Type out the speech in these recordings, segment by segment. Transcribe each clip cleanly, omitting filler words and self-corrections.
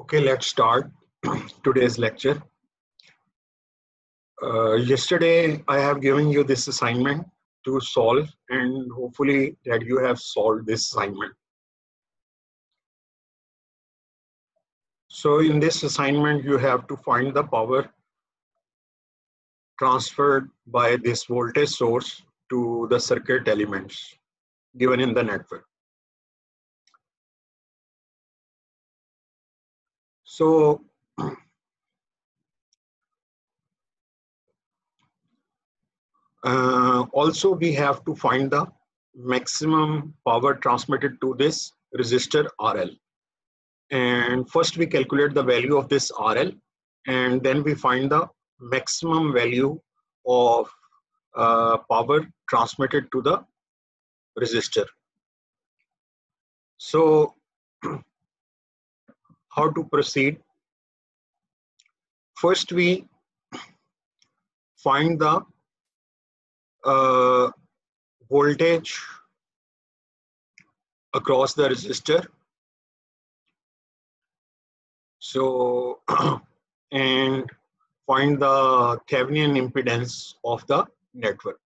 Okay, let's start today's lecture. Yesterday, I have given you this assignment to solve, and hopefully that you have solved this assignment. So in this assignment, you have to find the power transferred by this voltage source to the circuit elements given in the network. So also we have to find the maximum power transmitted to this resistor RL. And first we calculate the value of this RL, and then we find the maximum value of power transmitted to the resistor. So how to proceed? First we find the voltage across the resistor. So and find the Thevenin impedance of the network.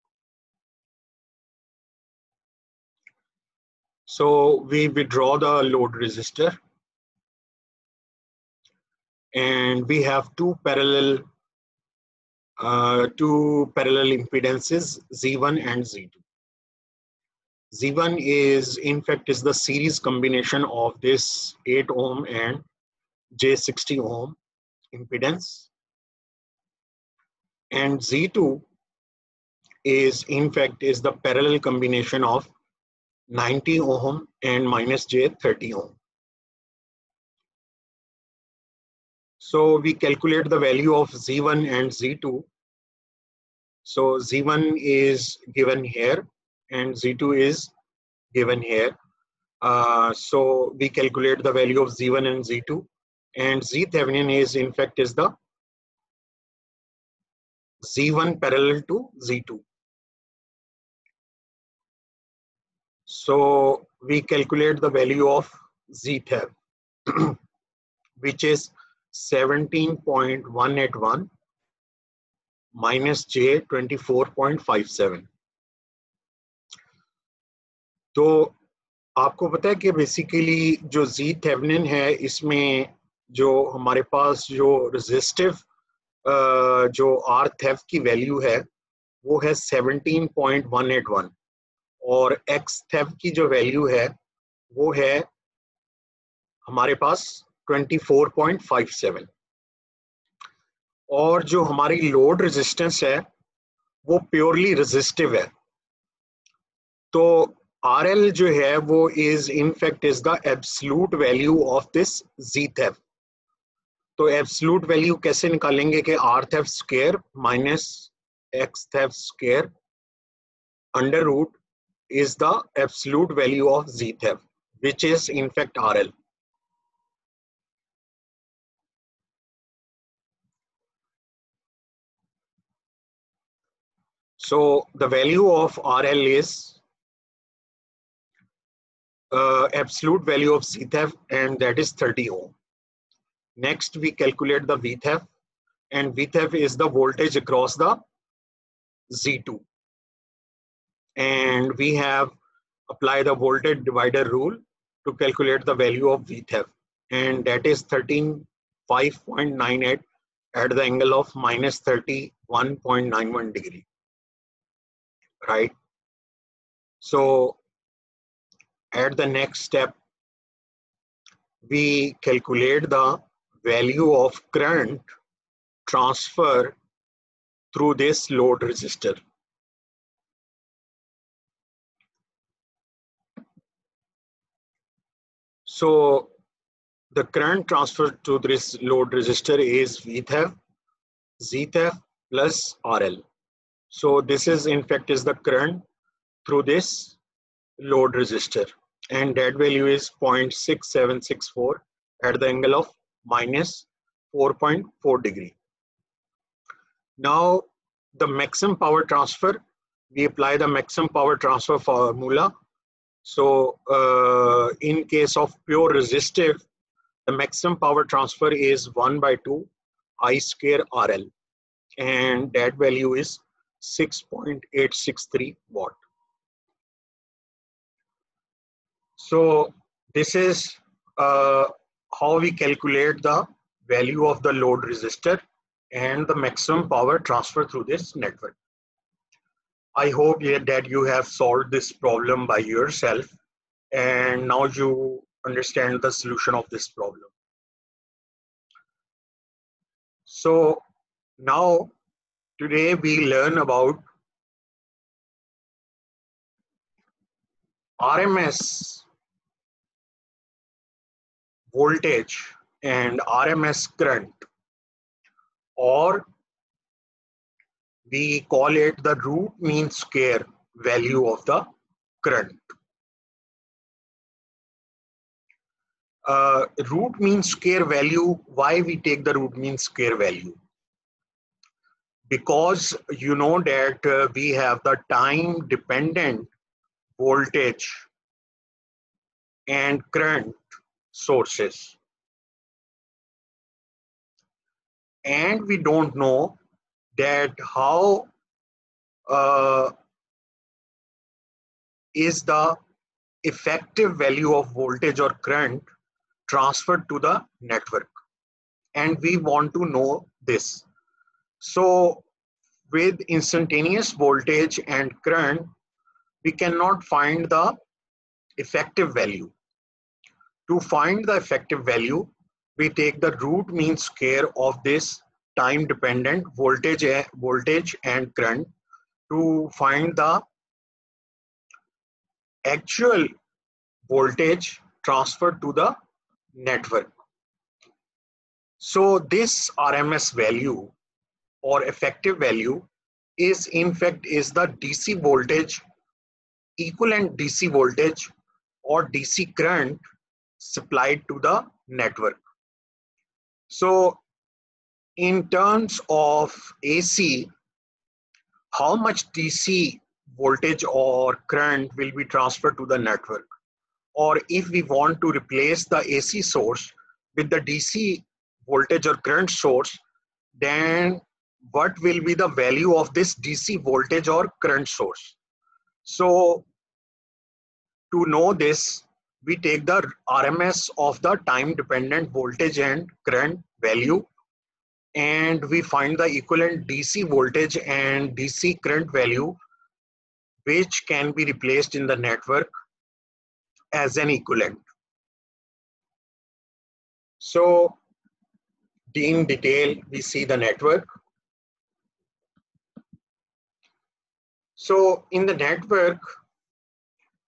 So we withdraw the load resistor, and we have two parallel impedances, Z1 and Z2. Z1 is in fact is the series combination of this 8 ohm and J60 ohm impedance, and Z2 is in fact is the parallel combination of 90 ohm and minus J30 ohm. So we calculate the value of Z1 and Z2. So Z1 is given here and Z2 is given here. So we calculate the value of Z1 and Z2, and Z Thevenin is in fact is the Z1 parallel to Z2. So we calculate the value of Z Thev, which is 17.181 minus J 24.57. तो आपको पता है कि basically जो Z Thevenin है, इसमें जो हमारे पास जो रेजिस्टिव जो R Thev की वैल्यू है वो है 17.181 और X Thev की जो वैल्यू है वो है हमारे पास 24.57 और जो हमारी लोड रेजिस्टेंस है वो प्योरली रेजिस्टिव है. तो RL जो है वो is in fact is the absolute value of this Z Thev. तो absolute value कैसे निकालेंगे कि R Thev square minus X Thev square under root is the absolute value of Z Thev, which is in fact RL. So the value of RL is absolute value of Z Thev, and that is 30 ohm. Next we calculate the V Thev, and V Thev is the voltage across the Z2, and we have applied the voltage divider rule to calculate the value of V Thev, and that is 13.5.98 at the angle of minus 31.91 degree, right? So at the next step we calculate the value of current transfer through this load resistor. So the current transfer to this load resistor is V Thev, Z Thev plus RL. So this is in fact is the current through this load resistor, and that value is 0.6764 at the angle of minus 4.4 degree. Now the maximum power transfer, we apply the maximum power transfer formula. So in case of pure resistive, The maximum power transfer is 1 by 2 I square RL, and that value is 6.863 watt. So this is how we calculate the value of the load resistor and the maximum power transfer through this network. I hope that you have solved this problem by yourself, and now you understand the solution of this problem. So now today we learn about RMS voltage and RMS current, or we call it the root mean square value of the current. Root mean square value, why we take the root mean square value? Because you know that we have the time dependent voltage and current sources, and we don't know that how is the effective value of voltage or current transferred to the network, and we want to know this. So with instantaneous voltage and current, we cannot find the effective value. To find the effective value, we take the root mean square of this time dependent voltage and current to find the actual voltage transferred to the network. So this RMS value or effective value is in fact is the DC voltage, equivalent DC voltage or DC current supplied to the network. So in terms of AC, how much DC voltage or current will be transferred to the network? Or if we want to replace the AC source with the DC voltage or current source, then what will be the value of this DC voltage or current source? So to know this, we take the RMS of the time dependent voltage and current value, and we find the equivalent DC voltage and DC current value which can be replaced in the network as an equivalent. So in detail, we see the network. So in the network,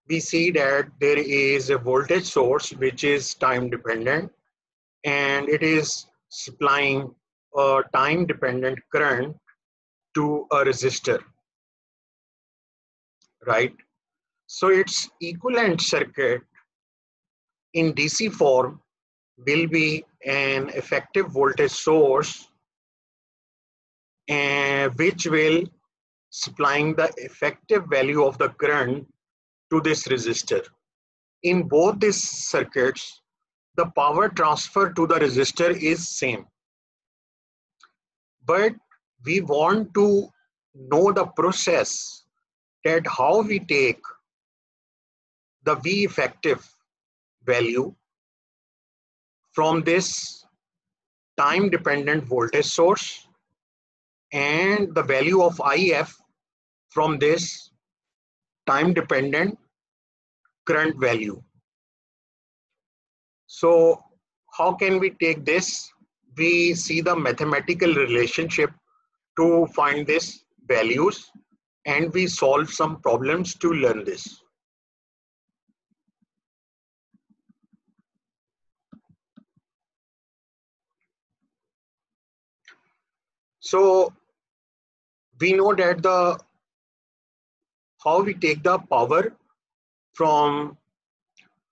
we see that there is a voltage source which is time dependent, and it is supplying a time dependent current to a resistor, right? So its equivalent circuit in DC form will be an effective voltage source, which will supplying the effective value of the current to this resistor. In both these circuits, the power transfer to the resistor is same. But we want to know the process, that how we take the V effective value from this time dependent voltage source and the value of IF from this time dependent current value. So how can we take this? We see the mathematical relationship to find these values, and we solve some problems to learn this. So we know that how we take the power from,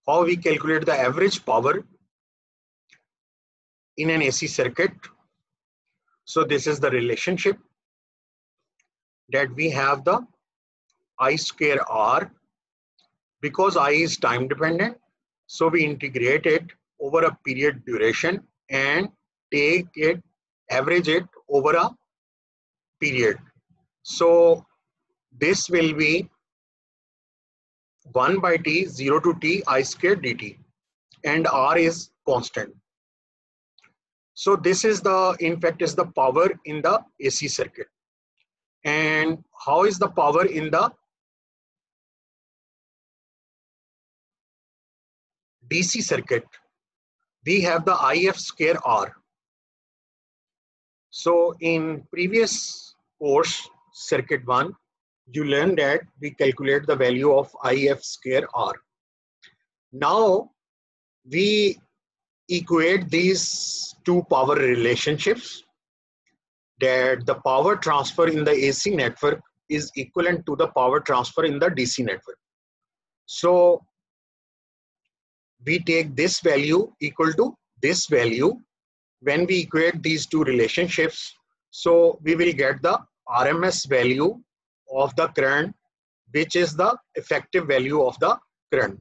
how we calculate the average power in an AC circuit. So this is the relationship, that we have the I square R, because I is time dependent, so we integrate it over a period duration and take it, average it over a period. So this will be 1 by t 0 to t I square dt, and R is constant. So this is the, in fact, is the power in the AC circuit. And how is the power in the DC circuit? We have the IF square R. So in previous course, circuit 1, you learned that we calculate the value of IF square R. Now we equate these two power relationships, that the power transfer in the AC network is equivalent to the power transfer in the DC network. So we take this value equal to this value when we equate these two relationships. So we will get the RMS value of the current, which is the effective value of the current.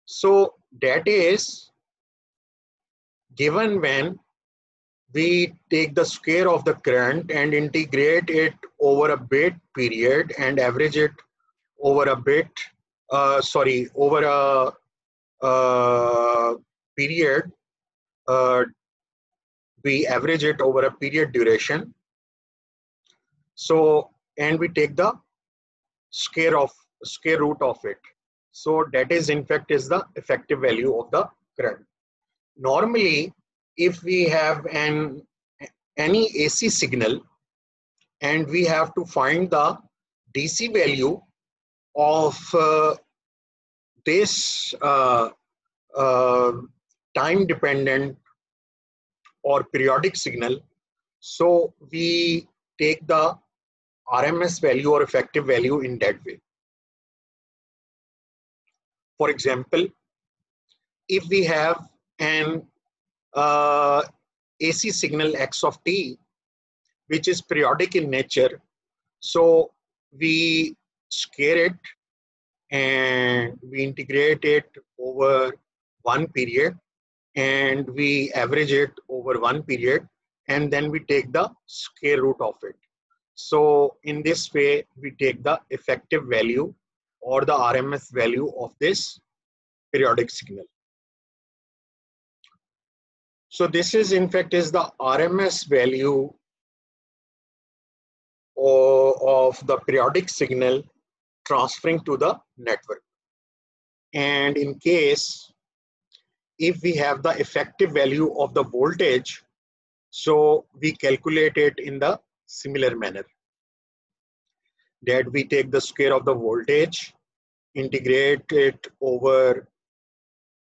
So that is given when we take the square of the current and integrate it over a bit period and average it over a bit, over a period, we average it over a period duration. So, and we take the square root of it. So that is, in fact, is the effective value of the current. Normally, if we have any AC signal and we have to find the DC value of this time dependent or periodic signal, so we take the RMS value or effective value in that way. For example, if we have an AC signal x of t, which is periodic in nature, so we square it and we integrate it over one period and we average it over one period, and then we take the square root of it. So in this way, we take the effective value or the RMS value of this periodic signal. So this is, in fact, is the RMS value of the periodic signal transferring to the network. And in case if we have the effective value of the voltage, so we calculate it in the similar manner, that we take the square of the voltage, integrate it over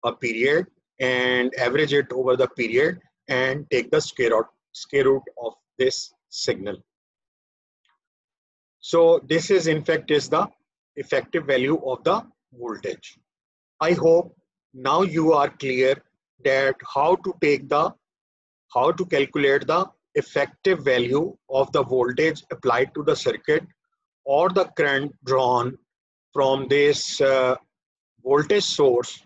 a period and average it over the period and take the square root of this signal. So this is, in fact, is the effective value of the voltage. I hope now you are clear that how to calculate the effective value of the voltage applied to the circuit or the current drawn from this voltage source.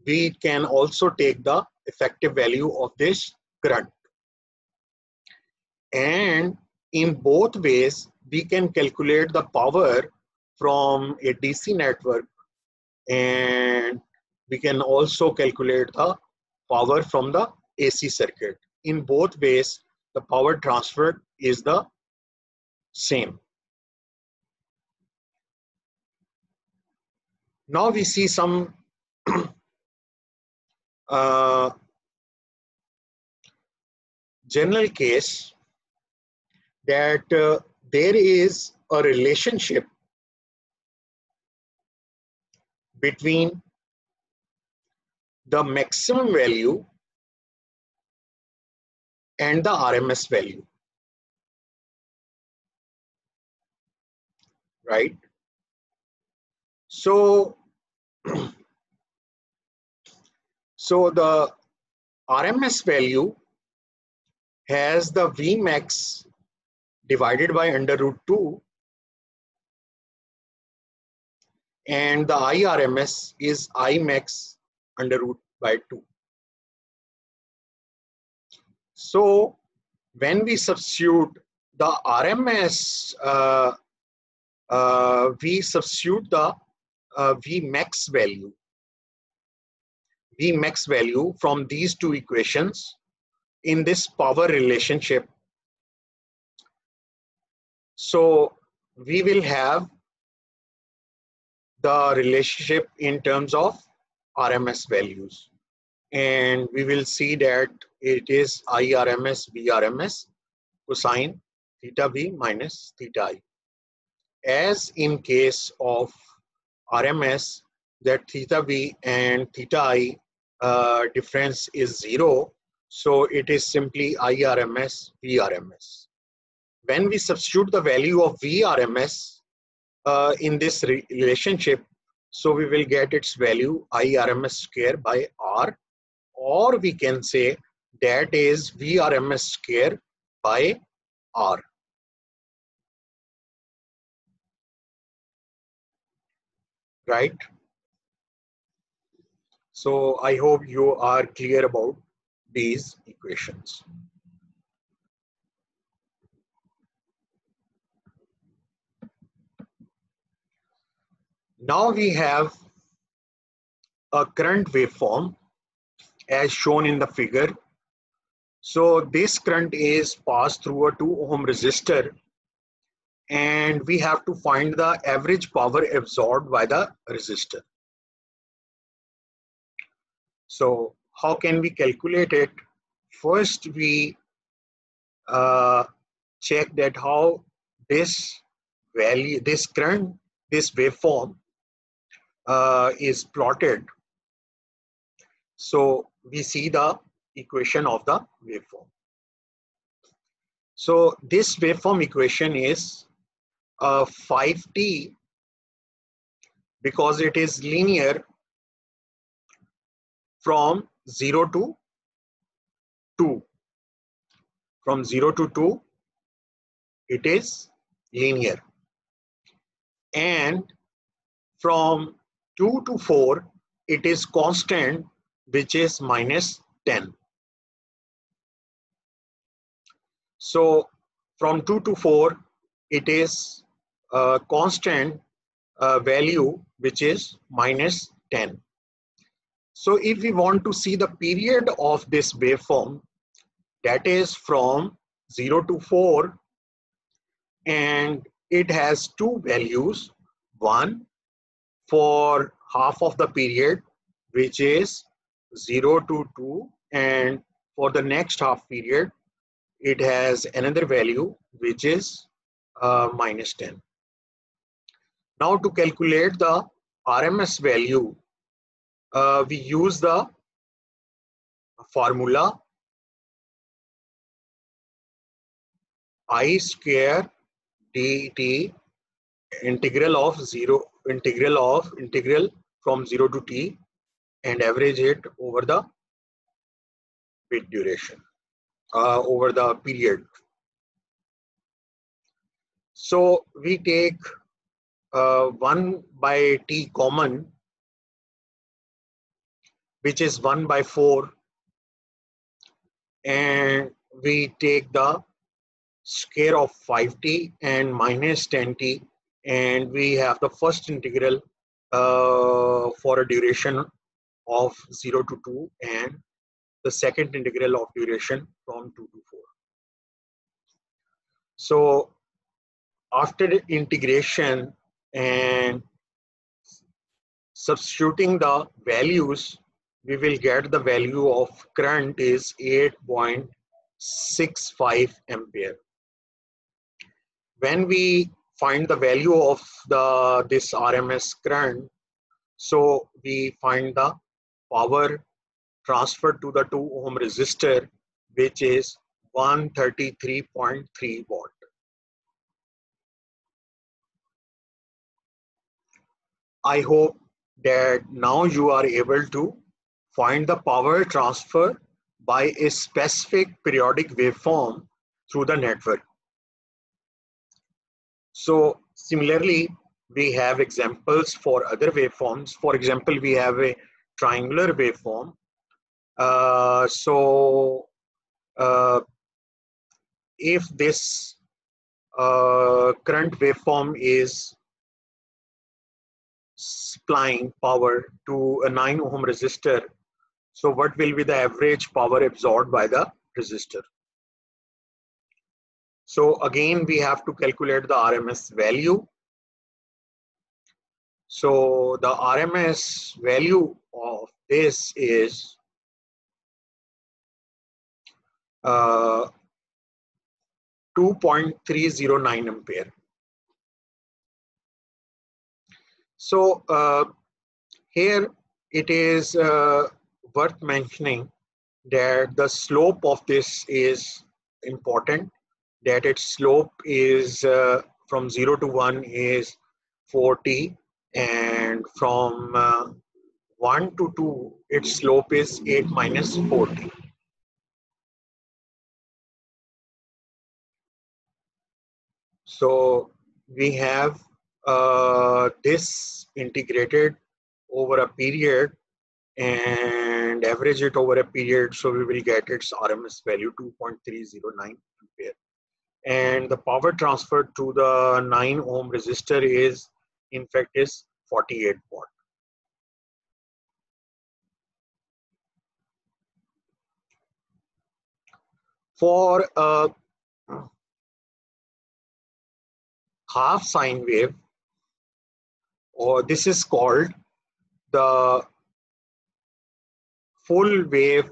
We can also take the effective value of this current. And in both ways, we can calculate the power from a DC network, and we can also calculate the power from the AC circuit. In both ways, the power transfer is the same. Now we see some general case that there is a relationship between the maximum value and the RMS value, right? So, so the RMS value has the Vmax divided by under root 2, and the IRMS is Imax under root by 2. So when we substitute the RMS, we substitute the Vmax value from these two equations in this power relationship. So we will have the relationship in terms of RMS values, and we will see that it is IRMS VRMS cosine theta V minus theta I. As in case of RMS, that theta V and theta I difference is 0, so it is simply IRMS VRMS. When we substitute the value of VRMS in this relationship, so we will get its value IRMS square by R, or we can say that is VRMS square by R. Right? So I hope you are clear about these equations. Now we have a current waveform as shown in the figure. So this current is passed through a 2 ohm resistor, and we have to find the average power absorbed by the resistor. So how can we calculate it? First, we check that how this value, this current, this waveform is plotted. So we see the equation of the waveform. So this waveform equation is 5t, because it is linear from 0 to 2. From 0 to 2, it is linear. And from 2 to 4, it is constant, which is minus 10. So from 2 to 4, it is a constant value, which is minus 10. So if we want to see the period of this waveform, that is from 0 to 4, and it has two values, one for half of the period, which is 0 to 2, and for the next half period, it has another value, which is minus 10. Now to calculate the RMS value, we use the formula I square dt integral from 0 to t and average it over the bit duration, over the period. So we take 1 by t common, which is 1 by 4, and we take the square of 5t and minus 10t, and we have the first integral for a duration of 0 to 2 and the second integral of duration from 2 to 4. So after the integration and substituting the values, we will get the value of current is 8.65 ampere. When we find the value of this RMS current, so we find the power transferred to the 2 ohm resistor, which is 133.3 watt. I hope that now you are able to find the power transfer by a specific periodic waveform through the network. So similarly, we have examples for other waveforms. For example, we have a triangular waveform. If this current waveform is supplying power to a 9 ohm resistor, so what will be the average power absorbed by the resistor? So again, we have to calculate the RMS value. So the RMS value of this is 2.309 ampere. So here it is worth mentioning that the slope of this is important, that its slope is from 0 to 1 is 40, and from 1 to 2 its slope is 8 minus 40. So we have this integrated over a period and average it over a period, so we will get its RMS value 2.309 ampere. And the power transferred to the 9 ohm resistor is, in fact, is 48 watt. For a half sine wave, or this is called the full wave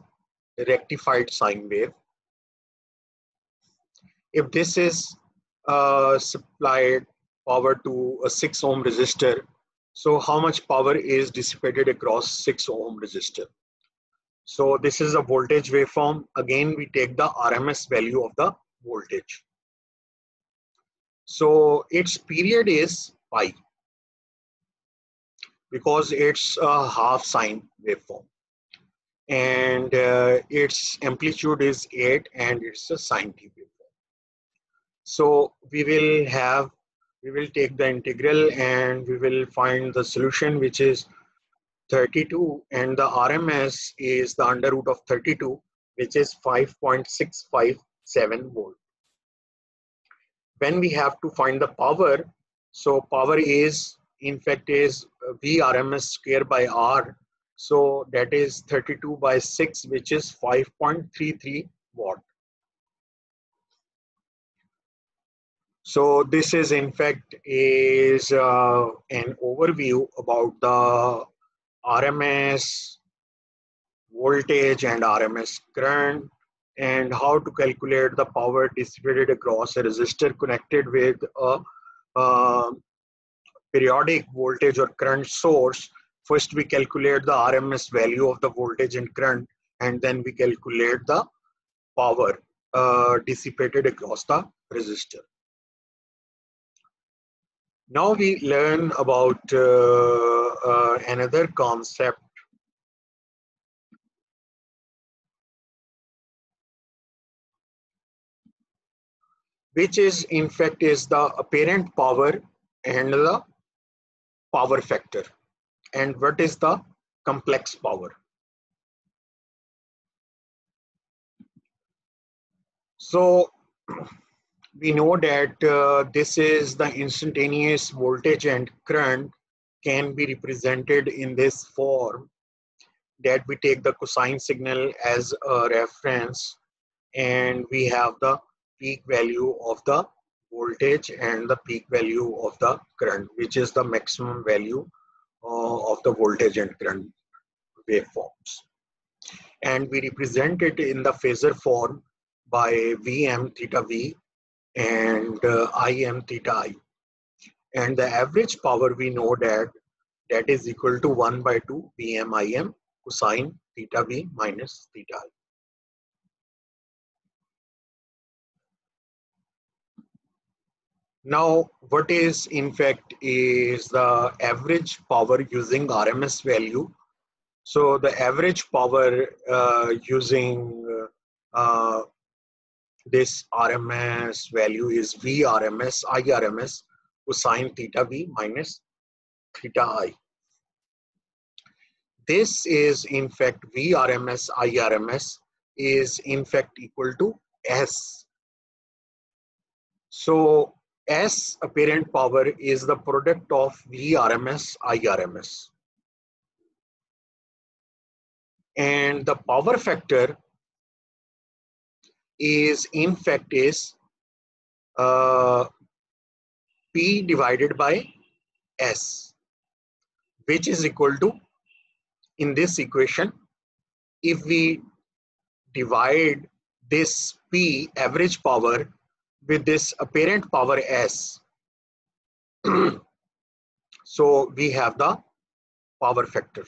rectified sine wave. If this is supplied power to a 6 ohm resistor, so how much power is dissipated across 6 ohm resistor? So this is a voltage waveform. Again, we take the RMS value of the voltage. So its period is pi because it's a half sine waveform, and its amplitude is 8 and it's a sine t waveform. So we will take the integral and we will find the solution, which is 32, and the RMS is the under root of 32, which is 5.657 volt. When we have to find the power, so power is, in fact, is V RMS square by R. So that is 32 by 6, which is 5.33 watt. So this is, in fact, is an overview about the RMS voltage and RMS current, and how to calculate the power dissipated across a resistor connected with a periodic voltage or current source. First we calculate the RMS value of the voltage and current, and then we calculate the power dissipated across the resistor. Now we learn about another concept, which is, in fact, is the apparent power and the power factor, and what is the complex power. So we know that this is the instantaneous voltage and current can be represented in this form, that we take the cosine signal as a reference, and we have the peak value of the voltage and the peak value of the current, which is the maximum value of the voltage and current waveforms. And we represent it in the phasor form by Vm theta V and Im theta I. And the average power, we know that is equal to 1 by 2 Vm Im cosine theta V minus theta I. Now, what is, in fact, is the average power using RMS value. So the average power using this RMS value is V RMS, I RMS cosine theta b minus theta I. This is in fact Vrms Irms is in fact equal to S. So S apparent power is the product of Vrms Irms. And the power factor is in fact is P divided by S, which is equal to, in this equation, if we divide this P average power with this apparent power S, so we have the power factor.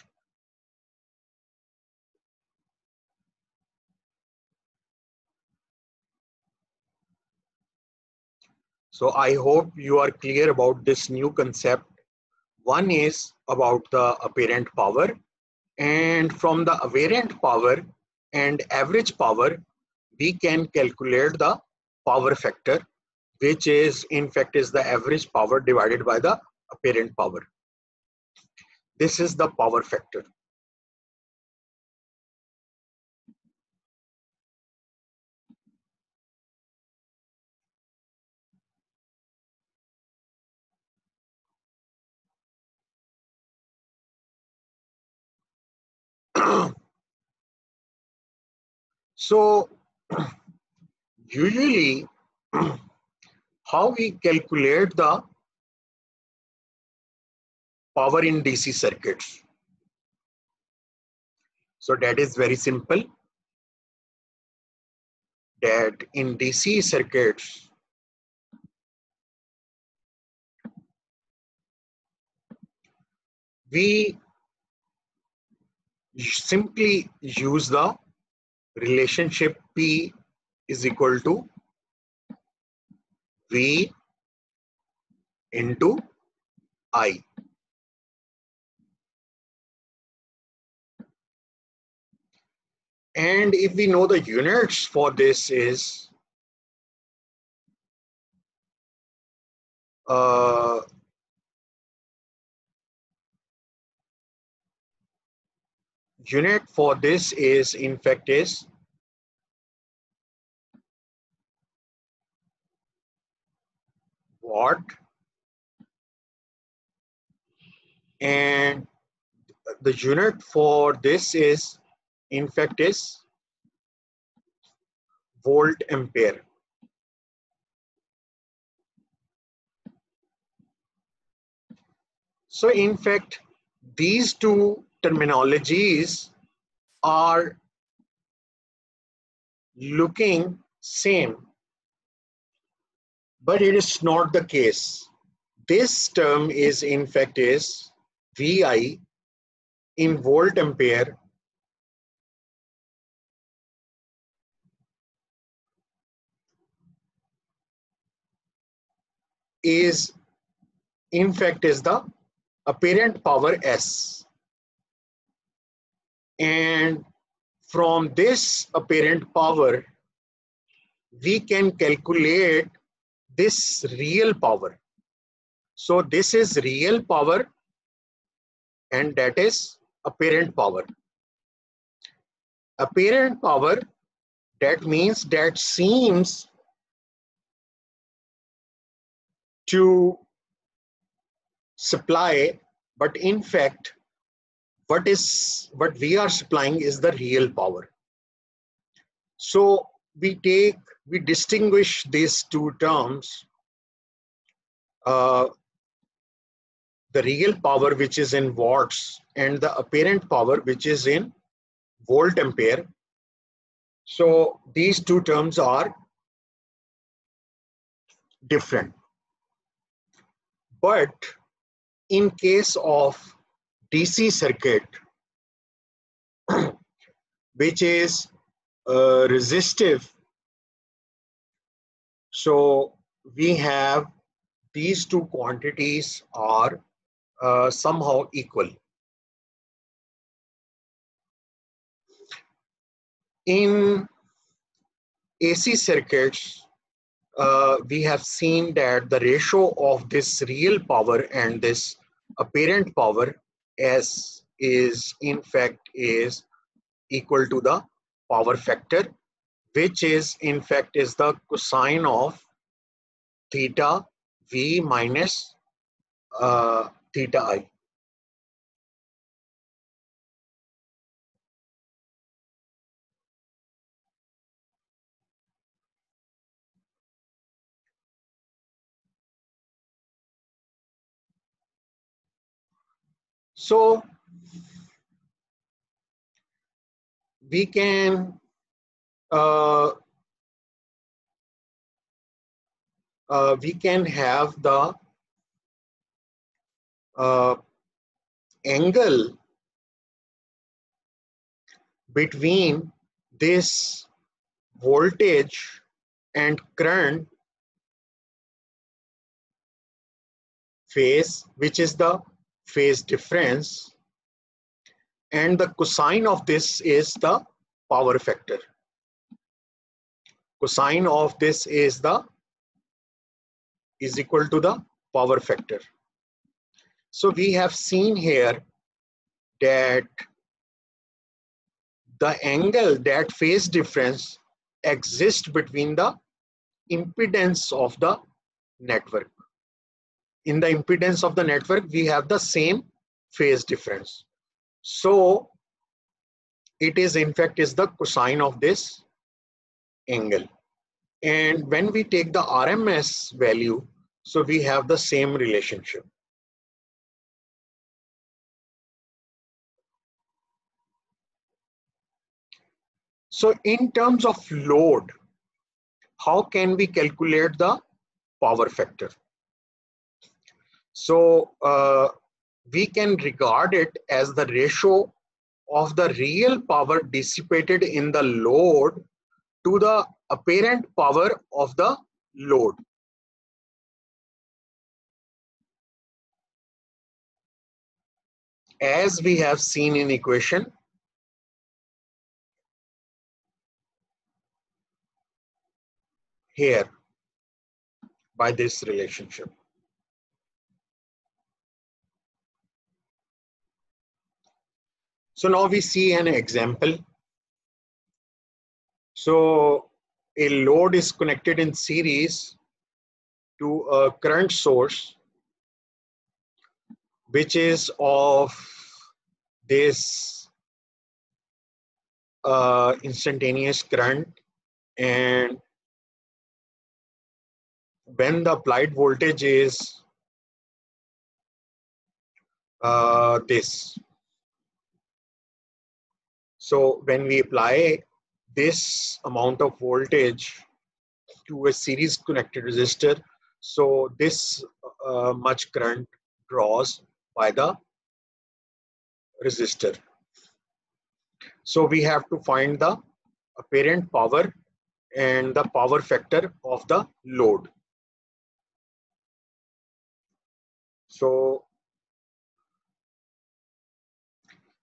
So I hope you are clear about this new concept. One is about the apparent power, and from the apparent power and average power, we can calculate the power factor, which is in fact is the average power divided by the apparent power. This is the power factor. So usually how we calculate the power in DC circuits? So that is very simple, that in DC circuits, we simply use the relationship P is equal to V into I. And if we know the units for this is unit for this is in fact is watt, and the unit for this is in fact is volt ampere. So in fact, these two terminologies are looking same, but it is not the case. This term is in fact is VI in volt ampere is in fact is the apparent power S. And from this apparent power, we can calculate this real power. So this is real power and that is apparent power. Apparent power, that means that seems to supply, but in fact, what we are supplying is the real power. So we distinguish these two terms, the real power which is in watts and the apparent power which is in volt ampere. So these two terms are different. But in case of DC circuit, which is resistive, so we have these two quantities are somehow equal. In AC circuits, we have seen that the ratio of this real power and this apparent power S is in fact is equal to the power factor, which is in fact is the cosine of theta V minus theta I. So we can uh, have the uh, angle between this voltage and current phase, which is the phase difference, and the cosine of this is the power factor. Cosine of this is equal to the power factor. So we have seen here that the angle, that phase difference exists between the impedance of the network. In the impedance of the network, we have the same phase difference. So it is in fact is the cosine of this angle. And when we take the RMS value, so we have the same relationship. So in terms of load, how can we calculate the power factor? So we can regard it as the ratio of the real power dissipated in the load to the apparent power of the load. As we have seen in equation here by this relationship. So now we see an example. So a load is connected in series to a current source, which is of this instantaneous current, and when the applied voltage is this. So when we apply this amount of voltage to a series connected resistor, so this much current draws by the resistor. So we have to find the apparent power and the power factor of the load. So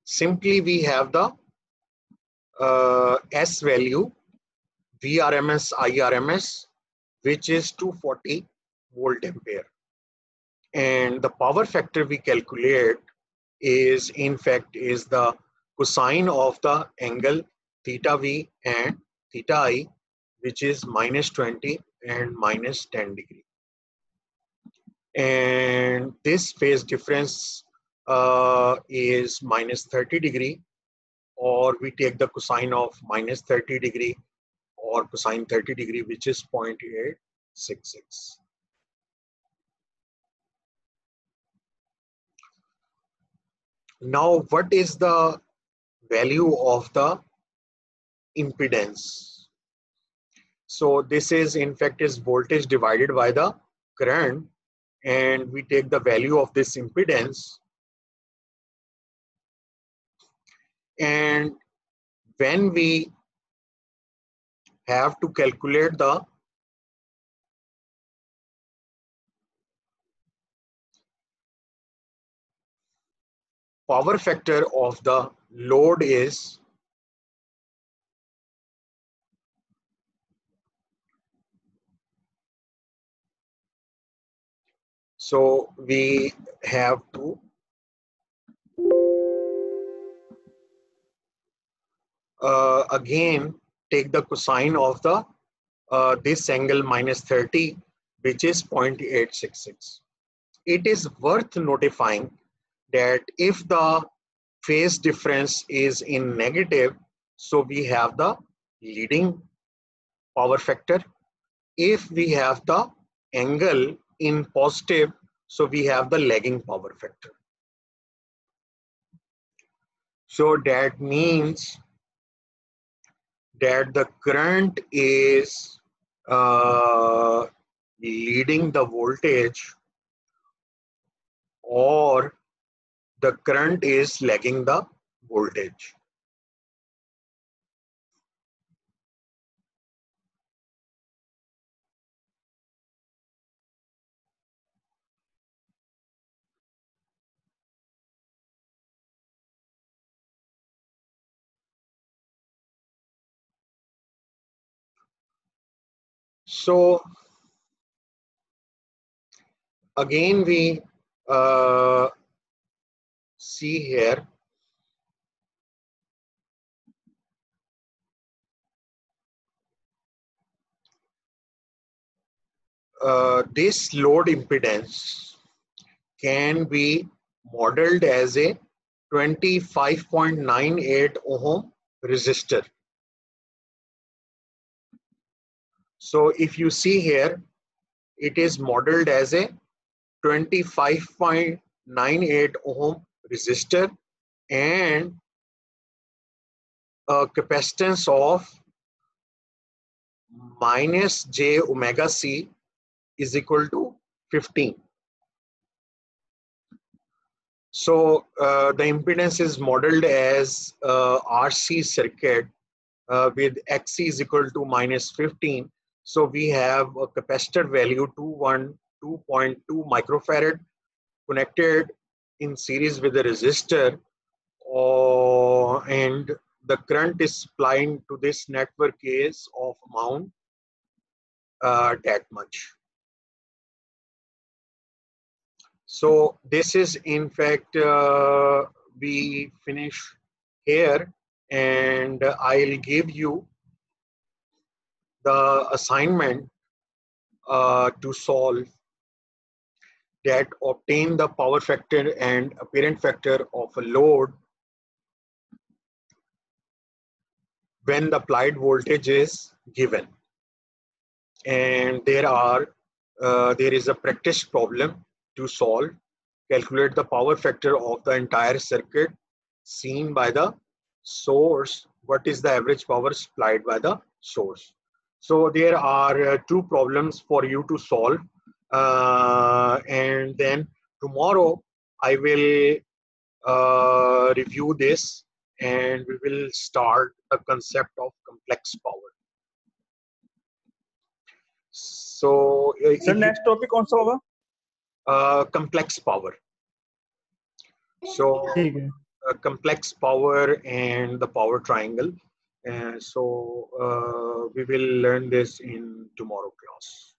simply we have the S value, VRMS, IRMS, which is 240 volt ampere. And the power factor we calculate is in fact is the cosine of the angle theta V and theta I, which is -20 and -10 degree. And this phase difference is -30 degree, or we take the cosine of -30 degree or cosine 30 degree, which is 0.866. Now, what is the value of the impedance? So this is in fact is voltage divided by the current, and we take the value of this impedance, and when we have to calculate the power factor of the load is So we have to again take the cosine of the this angle minus 30, which is 0.866. It is worth notifying that if the phase difference is in negative, so we have the leading power factor. If we have the angle in positive, so we have the lagging power factor. So that means that the current is leading the voltage, or the current is lagging the voltage. So again we see here this load impedance can be modeled as a 25.98 ohm resistor. So if you see here, it is modeled as a 25.98 ohm resistor and a capacitance of minus j omega c is equal to 15. So the impedance is modeled as RC circuit with XC is equal to minus 15. So we have a capacitor value 212.2 microfarad connected in series with a resistor, and the current is supplying to this network is of amount that much. So this is in fact we finish here, and I'll give you the assignment to solve that obtain the power factor and apparent factor of a load when the applied voltage is given. And there is a practice problem to solve. Calculate the power factor of the entire circuit seen by the source. What is the average power supplied by the source? So there are two problems for you to solve, and then tomorrow I will review this, and we will start the concept of complex power. So sir next topic कौन सा होगा? Complex power. So complex power and the power triangle. So we will learn this in tomorrow class.